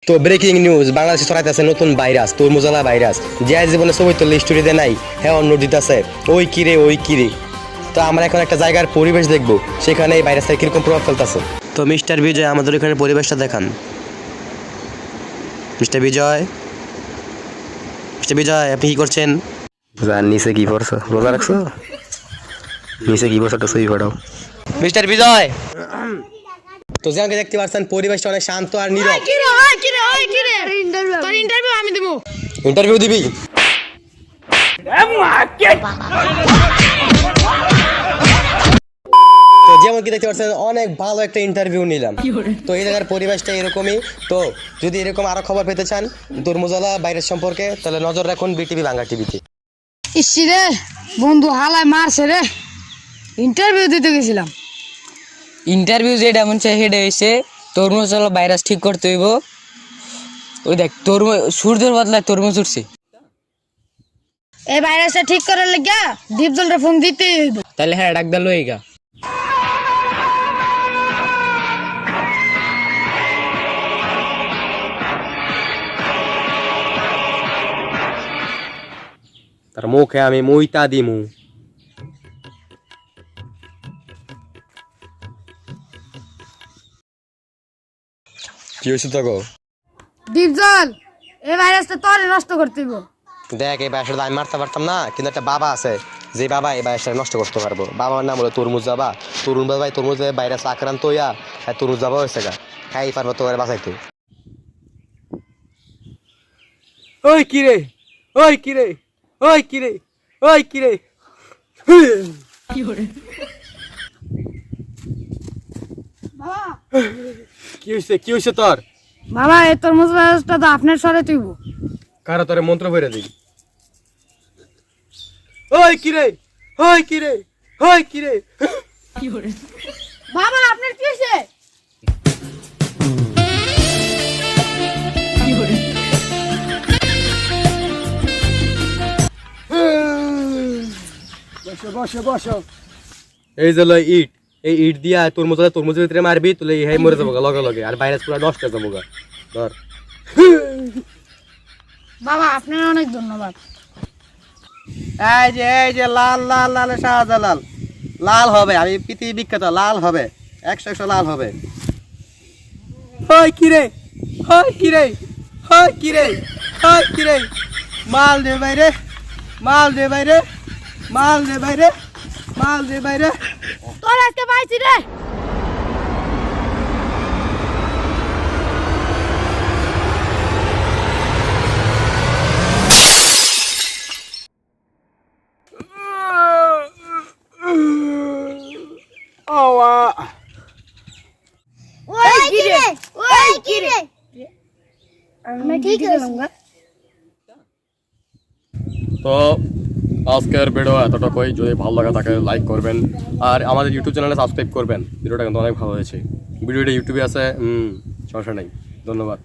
তো breaking news, বাংলাদেশে ছড়াইতেছে নতুন ভাইরাস, তরমুজালা ভাইরাস। যে জীবনে ছবি তুললে স্টোরিতে নাই, হ্যাঁ অন্য দিতেছে ওই কিরে ওই কিরে। তো আমরা এখন একটা জায়গার পরিবেশ দেখবো, সেখানে এই ভাইরাসের কিরকম প্রভাব ফেলতেছে। তো মিস্টার বিজয় আমাদের এখানে পরিবেশটা দেখান। মিস্টার বিজয়, মিস্টার বিজয় আপনি কি করছেন? নিচে কি করছো, রোজা রাখছো? নিচে কি করছো, একটা ছবি ফাটাও। মিস্টার বিজয়, তো যেমন দেখতে পাচ্ছেন পরিবেশটা অনেক শান্ত আর নীরব। ইন্টারভিউ দিবি? তো যেমন কি দেখতে পাচ্ছেন অনেক ভালো একটা ইন্টারভিউ নিলাম। তো এই জায়গার পরিবেশটা এরকমই। তো যদি এরকম আরো খবর পেতে চান তরমুজালা ভাইরাস সম্পর্কে, তাহলে নজর রাখুন বিটিভি বাংলা টিভিতে। ইসি রে বন্ধু হালায় মারছে রে, ইন্টারভিউ দিতে গেছিলাম। ইন্টারভিউ যেটা মন চাই সেটা হয়েছে তরমুজ ভাইরাস ঠিক করতে হইব। ওই দেখ তরমুজ সূর্যের বদলায় তরমুজ উঠছে। এই ভাইরাসটা ঠিক করার লাগিয়া দীপজলটা ফোন দিতেই হইব। তাহলে হ্যাঁ ডাক দা লইগা। তার মুখে আমি মুইতা দিমু। কি হয়েছে তোকে? দীপজল, এই ভাইরাসটা তোরে নষ্ট করতে হইব। দেখ এই ভাইরাসটা আমি মারতে পারতাম না, কিন্তু একটা বাবা আছে যে বাবা এই ভাইরাসটা নষ্ট করতে পারবো। বাবার নাম হলো তরমুজ বাবা। তরুণ বাবাই তরমুজ ভাইরাস আক্রান্ত হইয়া তরমুজ বাবা হয়েছে গা, খাই পারবো তো বাঁচাইতে। ওই কিরে, ওই কিরে, ওই কিরে, ওই কিরে। কি হয়েছে, কি হয়েছে তোর? বাবা এই তরমুজ ভাইরাসটা তো আপনার সরে তুইব। কারা তোরে মন্ত্র বইরা দিই? ওই কিরে, ওই কিরে, ওই কিরে। বাবা আপনার কি হয়েছে? বসো বসো বসো। এই যে লয় ইট, এই ইট দিয়া তরমুজের ভিতরে মারবি, তুলে এই মরে যাবো লগে লগে, আর ভাইরাস পুরো নষ্ট হয়ে যাবো গা। ধর। বাবা আপনার অনেক ধন্যবাদ। এই যে লাল লাল লাল শাহজালাল লাল হবে, আমি পৃথিবী বিখ্যাত লাল হবে, 100 লাল হবে। ওই কিরে, ওই কিরে, ওই কিরে, ওই কিরে। মাল দে বাইরে, মাল দে বাইরে, মাল দে বাইরে, মাল দে বাইরে। তোর আজকে পাইছি রে। ওই কিরে, ওই কিরে, আমরা ঠিক আছি। তো আজকের ভিডিও এতটুকুই। যদি ভালো লাগা থাকে লাইক করবেন, আর আমাদের ইউটিউব চ্যানেলে সাবস্ক্রাইব করবেন। ভিডিওটা কিন্তু অনেক ভালো হয়েছে। ভিডিওটা ইউটিউবে আছে, সমস্যা নেই। ধন্যবাদ।